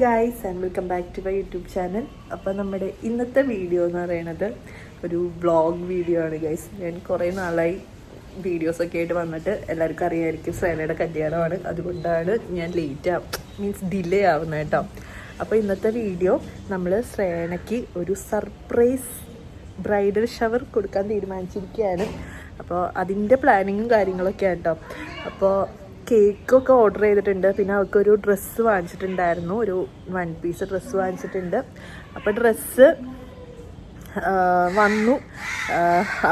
Guys and welcome back to my YouTube channel. അപ്പോൾ നമ്മുടെ ഇന്നത്തെ വീഡിയോ എന്ന് പറയുന്നത് ഒരു വ്ളോഗ് വീഡിയോ ആണ് ഗൈസ്. ഞാൻ കുറേ നാളായി വീഡിയോസൊക്കെ ആയിട്ട് വന്നിട്ട് എല്ലാവർക്കും അറിയാമായിരിക്കും ശ്രേനയുടെ കല്യാണമാണ്, അതുകൊണ്ടാണ് ഞാൻ ഡിലേ ആവുന്നത് കേട്ടോ. അപ്പോൾ ഇന്നത്തെ വീഡിയോ നമ്മൾ ശ്രേനയ്ക്ക് ഒരു സർപ്രൈസ് ബ്രൈഡൽ ഷവർ കൊടുക്കാൻ തീരുമാനിച്ചിരിക്കുകയാണ്. അപ്പോൾ അതിൻ്റെ പ്ലാനിങ്ങും കാര്യങ്ങളൊക്കെയാണ് കേട്ടോ. അപ്പോൾ കേക്കൊക്കെ ഓർഡർ ചെയ്തിട്ടുണ്ട്, പിന്നെ അവൾക്കൊരു ഡ്രസ്സ് വാങ്ങിച്ചിട്ടുണ്ടായിരുന്നു, ഒരു 1 പീസ് ഡ്രസ്സ് വാങ്ങിച്ചിട്ടുണ്ട്. അപ്പോൾ ഡ്രസ്സ് വന്നു.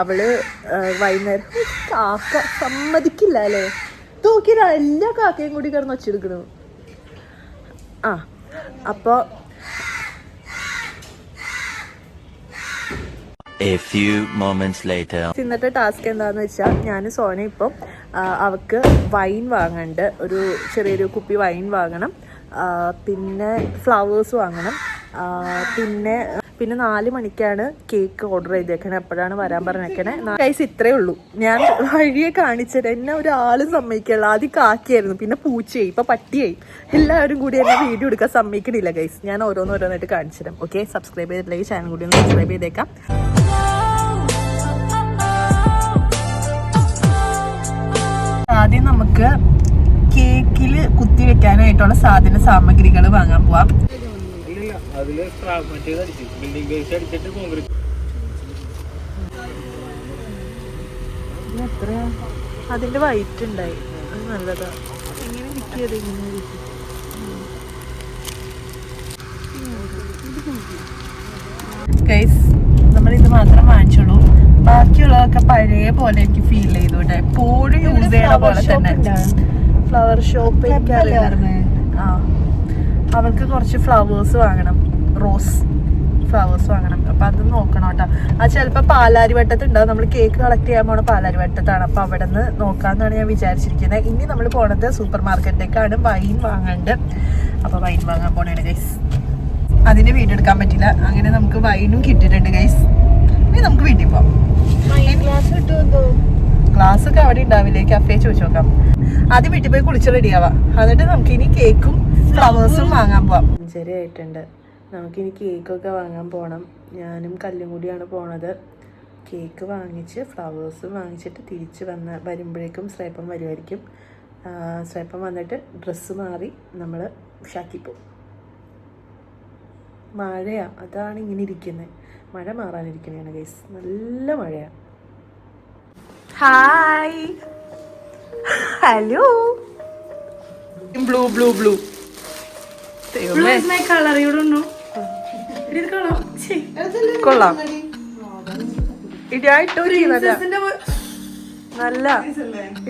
അവള് വൈകുന്നേരം കാക്ക സമ്മതിക്കില്ല അല്ലേ, നോക്കിയില്ല എല്ലാ കാക്കയും കൂടി കിടന്ന് വച്ചെടുക്കണു. അപ്പോൾ ഇന്നത്തെ ടാസ്ക് എന്താണെന്ന് വെച്ചാൽ ഞാൻ സോന ഇപ്പം അവൾക്ക് വൈൻ വാങ്ങണ്ട്, ഒരു ചെറിയൊരു കുപ്പി വൈൻ വാങ്ങണം, പിന്നെ ഫ്ലവേഴ്സ് വാങ്ങണം, പിന്നെ 4 മണിക്കാണ് കേക്ക് ഓർഡർ ചെയ്തേക്കണേ. എപ്പോഴാണ് വരാൻ പറഞ്ഞേക്കണേ ഗൈസ്? ഇത്രേ ഉള്ളൂ. ഞാൻ വഴിയെ കാണിച്ചത് എന്നെ ഒരാളും സമ്മതിക്കില്ല. ആദ്യം കാക്കയായിരുന്നു, പിന്നെ പൂച്ചയായി, ഇപ്പൊ പട്ടിയായി. എല്ലാവരും കൂടി എന്നെ വീഡിയോ എടുക്കാൻ സമ്മതിക്കണില്ല ഗൈസ്. ഞാൻ ഓരോന്നോരോന്നായിട്ട് കാണിച്ചു തരാം. ഓക്കെ, സബ്സ്ക്രൈബ് ചെയ്തിട്ടില്ലെങ്കിൽ ചാനൽ കൂടി ഒന്ന് സബ്സ്ക്രൈബ് ചെയ്തേക്കാം. ആദ്യം നമുക്ക് കേക്കില് കുത്തി വെക്കാനായിട്ടുള്ള സാമഗ്രികൾ വാങ്ങാൻ പോവാം. അതിന്റെ വൈറ്റ് ഉണ്ടായി, അത് നല്ലതാ. എങ്ങനെ ഇരിക്കിയത്? ഇങ്ങനെ ഇരിക്കും. ഗൈസ്, നമ്മളിത് മാത്രം വാങ്ങിച്ചോളൂ. ബാക്കിയുള്ളതൊക്കെ പഴയ പോലെ എനിക്ക് ഫീൽ ചെയ്തു കേട്ടോ. എപ്പോഴും യൂസ് ചെയ്യണ പോലെ തന്നെ. ഫ്ലവർ ഷോപ്പ് അവൾക്ക് കുറച്ച് ഫ്ലവേഴ്സ് വാങ്ങണം, റോസ് ഫ്ലവേഴ്സ് വാങ്ങണം. അപ്പൊ അത് നോക്കണം കേട്ടോ. അത് ചിലപ്പോ പാലാരിവട്ടത്തുണ്ടാവും. നമ്മൾ കേക്ക് കളക്ട് ചെയ്യാൻ പോണ പാലാരിവട്ടത്താണ്. അപ്പൊ അവിടെ നിന്ന് നോക്കാന്നാണ് ഞാൻ വിചാരിച്ചിരിക്കുന്നത്. ഇനി നമ്മൾ പോണത് സൂപ്പർ മാർക്കറ്റിലേക്കാണ്. വൈൻ വാങ്ങാണ്ട്. അപ്പൊ വൈൻ വാങ്ങാൻ പോണേണ് ഗൈസ്. അതിന് വീഡിയോ എടുക്കാൻ പറ്റില്ല. അങ്ങനെ നമുക്ക് വൈനും കിട്ടിയിട്ടുണ്ട് ഗൈസ്. ഇനി നമുക്ക് വീട്ടിൽ പോവാം. ക്ലാസ് ഒക്കെ അവിടെ ഉണ്ടാവില്ലേ? കഫേ ചോദിച്ചു നോക്കാം. ആദ്യം വീട്ടിൽ പോയി കുളിച്ച് റെഡിയാവാം. എന്നിട്ട് നമുക്ക് ഇനി കേക്കും ഫ്ലവേഴ്സും വാങ്ങാൻ പോവാം. 5:30 ആയിട്ടുണ്ട്. നമുക്കിനി കേക്കൊക്കെ വാങ്ങാൻ പോകണം. ഞാനും കല്ലും കൂടിയാണ് പോണത്. കേക്ക് വാങ്ങിച്ച് ഫ്ലവേഴ്സും വാങ്ങിച്ചിട്ട് തിരിച്ച് വരുമ്പോഴേക്കും ശ്രേപ്പം വരുമായിരിക്കും. ശ്രേപ്പം വന്നിട്ട് ഡ്രസ്സ് മാറി നമ്മൾ ഷാക്കി പോകും. മഴയാ, അതാണ് ഇങ്ങനെ ഇരിക്കുന്നത്. മഴ മാറാനിരിക്കണേണ് ഗൈസ്. നല്ല മഴയാ. Hi, hello. Blue blue blue കൊള്ളാം. ഇടായിട്ടോ നല്ല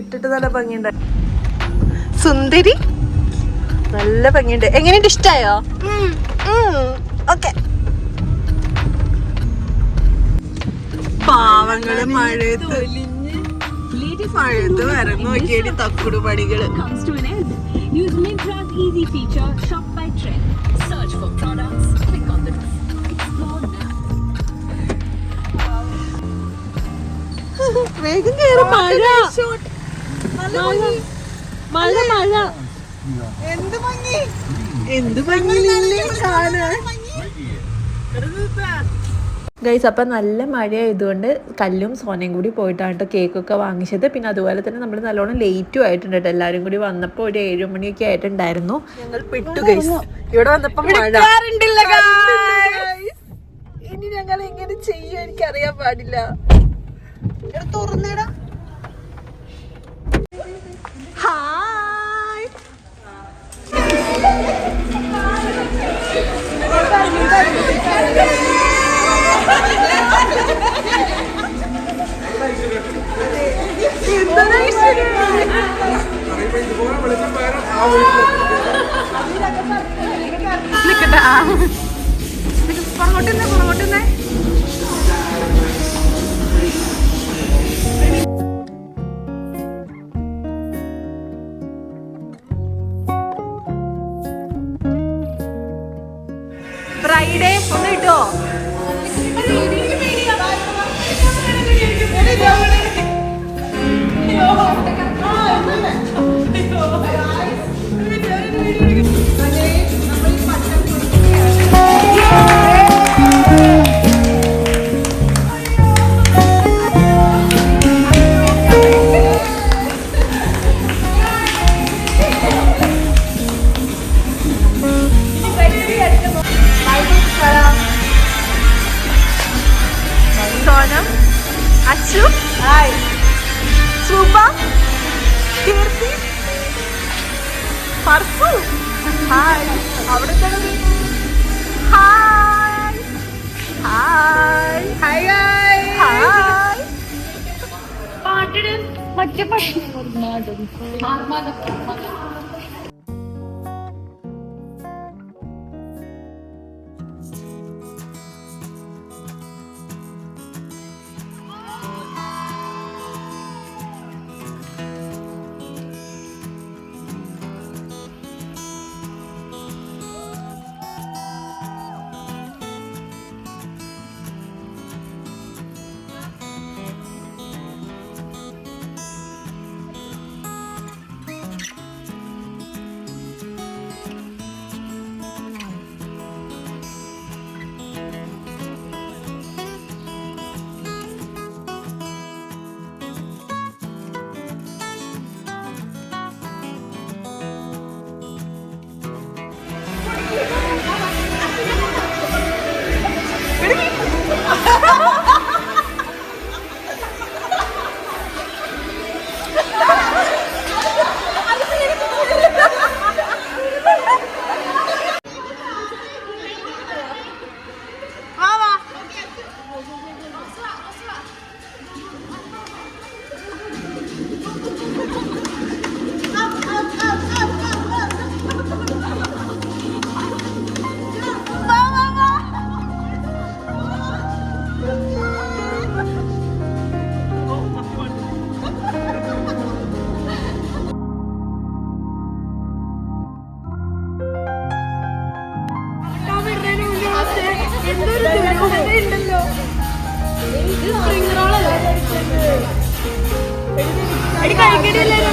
ഇട്ടിട്ട് നല്ല ഭംഗിയുണ്ട്. സുന്ദരി, നല്ല ഭംഗിയുണ്ട്. എങ്ങനെയുണ്ട്? ഇഷ്ടായോ? ഓക്കെ. പാവങ്ങള് മഴയത്ത് വരെ നോക്കിയേടി തക്കുടു പണികള്. വേഗം കേറി. മഴ മഴ മഴ. എന്ത് ഭംഗി കാണാൻ ഗൈസ്. അപ്പം നല്ല മഴയായതുകൊണ്ട് കല്ലും സോനയും കൂടി പോയിട്ടാണ് കേട്ടോ കേക്കൊക്കെ വാങ്ങിച്ചത്. പിന്നെ അതുപോലെ തന്നെ നമ്മൾ നല്ലോണം ലേറ്റും ആയിട്ടുണ്ട് കേട്ടോ. എല്ലാവരും കൂടി വന്നപ്പോൾ ഒരു 7 മണിയൊക്കെ ആയിട്ടുണ്ടായിരുന്നു. ഞങ്ങൾ പെട്ടു ഗൈസ്. ഇവിടെ വന്നപ്പോൾ മഴ. ഇനി ഞങ്ങൾ എങ്ങനെ ചെയ്യും എനിക്കറിയാൻ പാടില്ല. തുറന്നേടാ. ഹായ്, പുറകോട്ടുന്നേ. ഫ്രൈഡേ ഒന്ന് കിട്ടോ? നമ്മൾ ഈ പച്ച സോനം, അച്ചു, ഹായ്, സൂപ, കീർത്തി, പർസു, ഹായ്, അവിടെ തന്നെ ഹായ് ഹായ് ഹായ് ഹായ്. പാട്ടിട് മറ്റേ പാട്ട് ഉണ്ടല്ലോ. ഇത് സ്പ്രിംഗ് റോളല്ലേ കഴിക്കണില്ലല്ലോ.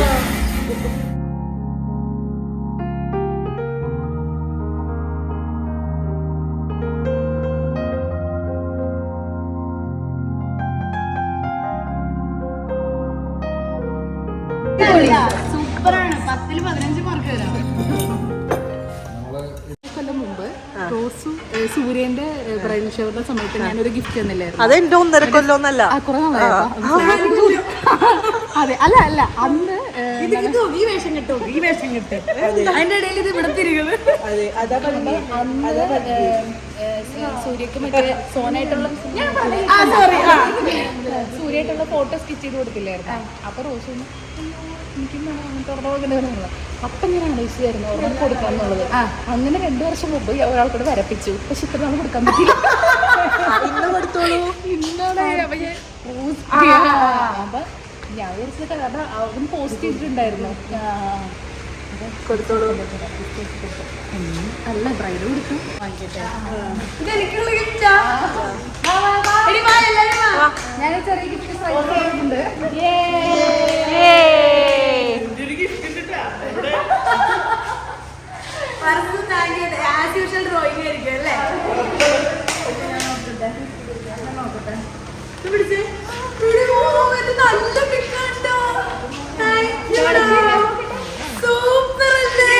സൂപ്പറാണ്. 10ൽ 15 മാർക്ക് തരാം. കൊല്ലം മുമ്പ് റോസു സൂര്യന്റെ ബ്രൈഡൽ ഷവറിന്റെ സമയത്ത് ഞാനൊരു ഗിഫ്റ്റ് തന്നില്ലായിരുന്നു. അതെന്റെ 1.5 കൊല്ലമൊന്നല്ല. അതെ അല്ല അല്ല അന്ന് ഈ വേഷം കിട്ടും ഈ വേഷം കിട്ടും അതിന്റെ ഇടയിൽ ഇത് ഇവിടെ തിരികുന്നത്. അന്ന് സൂര്യക്ക് മറ്റേ സോനായിട്ടുള്ള സൂര്യായിട്ടുള്ള ഫോട്ടോ സ്റ്റിച്ച് ചെയ്ത് കൊടുത്തില്ലായിരുന്നു. അപ്പൊ റോസ് എനിക്ക് തുറന്നു അപ്പം ഞാൻ ആലോചിച്ചായിരുന്നു ഓർമ്മ കൊടുക്കാം എന്നുള്ളത്. അങ്ങനെ 2 വർഷം മുമ്പ് ഒരാൾക്കൂടെ വരപ്പിച്ചു. പക്ഷെ ഇത്ര നാൾ കൊടുക്കാൻ പറ്റില്ല. അപ്പൊ ഞാൻ വിചാരിച്ചത് കാരണം അവൻ പോസ്റ്റ് ചെയ്തിട്ടുണ്ടായിരുന്നു. കൊടുത്തോളൂ. അല്ല ബ്രൈഡ് കൊടുക്കും വാങ്ങിക്കട്ടെ. ഞാൻ ചെറിയ ഗിഫ്റ്റ് ഉണ്ട്. ഡ്രോയിങ് ആയിരിക്കും അല്ലേ? നല്ല പിക്കുണ്ടോ? സൂപ്പർ അല്ലേ?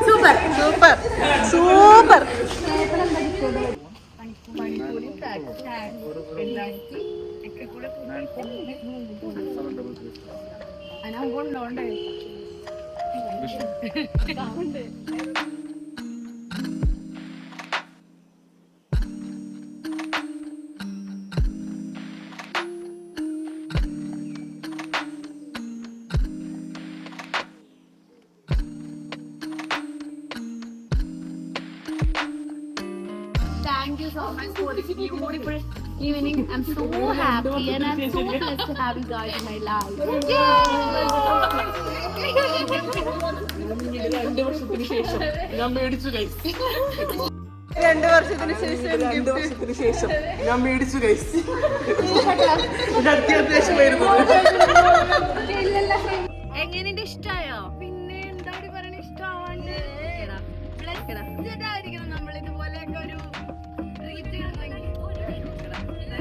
Super super super. Thank you so much for this beautiful evening. I'm so happy and I'm so blessed to have you guys in my life. രണ്ട് വർഷത്തിന് ശേഷം ഞാൻ മേടിച്ചു ഗൈസ്. 2 വർഷത്തിന് ശേഷം ഞാൻ മേടിച്ചു ഗൈസ്. അത്യാവശ്യമായിരുന്നു. എങ്ങനെയുണ്ട്? ഇഷ്ടായോ? പിന്നെ എന്താ പറയണ? ഇഷ്ടമാവാണ്ട് അപ്ഡേറ്റ് ആയിരിക്കണം നമ്മൾ ഇതുപോലെയൊക്കെ ഒരു ട്രീറ്റ് കിട്ടണമെങ്കിൽ.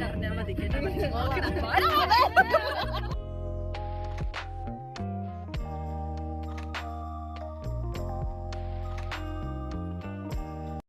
അറിഞ്ഞാൽ മതി കേട്ടോ.